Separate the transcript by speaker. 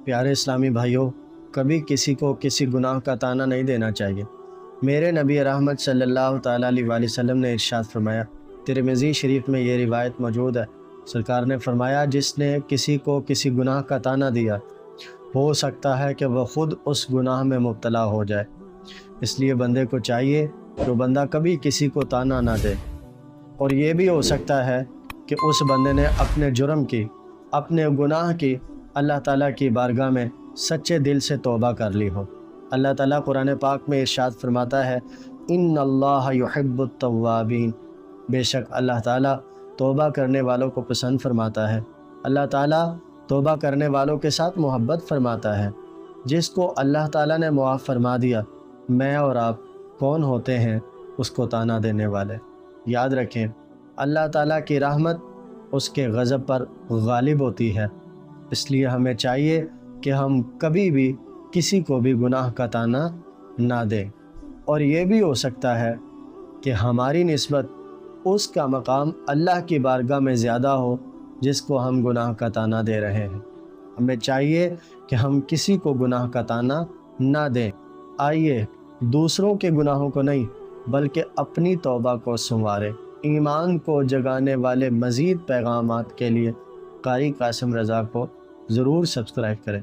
Speaker 1: پیارے اسلامی بھائیوں، کبھی کسی کو کسی گناہ کا طعنہ نہیں دینا چاہیے۔ میرے نبی رحمت صلی اللہ تعالیٰ علیہ وآلہ وسلم نے ارشاد فرمایا، ترمذی شریف میں یہ روایت موجود ہے، سرکار نے فرمایا جس نے کسی کو کسی گناہ کا طعنہ دیا ہو سکتا ہے کہ وہ خود اس گناہ میں مبتلا ہو جائے۔ اس لیے بندے کو چاہیے کہ وہ بندہ کبھی کسی کو طعنہ نہ دے، اور یہ بھی ہو سکتا ہے کہ اس بندے نے اپنے جرم کی، اپنے گناہ کی اللہ تعالیٰ کی بارگاہ میں سچے دل سے توبہ کر لی ہو۔ اللہ تعالیٰ قرآن پاک میں ارشاد فرماتا ہے، ان اللہ یحب التوابین، بے شک اللہ تعالیٰ توبہ کرنے والوں کو پسند فرماتا ہے۔ اللہ تعالیٰ توبہ کرنے والوں کے ساتھ محبت فرماتا ہے۔ جس کو اللہ تعالیٰ نے معاف فرما دیا، میں اور آپ کون ہوتے ہیں اس کو طعنہ دینے والے؟ یاد رکھیں، اللہ تعالیٰ کی رحمت اس کے غضب پر غالب ہوتی ہے۔ اس لیے ہمیں چاہیے کہ ہم کبھی بھی کسی کو بھی گناہ کا طعنہ نہ دیں، اور یہ بھی ہو سکتا ہے کہ ہماری نسبت اس کا مقام اللہ کی بارگاہ میں زیادہ ہو جس کو ہم گناہ کا طعنہ دے رہے ہیں۔ ہمیں چاہیے کہ ہم کسی کو گناہ کا طعنہ نہ دیں۔ آئیے دوسروں کے گناہوں کو نہیں بلکہ اپنی توبہ کو سنواریں۔ ایمان کو جگانے والے مزید پیغامات کے لیے قاری قاسم رضا کو ضرور سبسکرائب کریں۔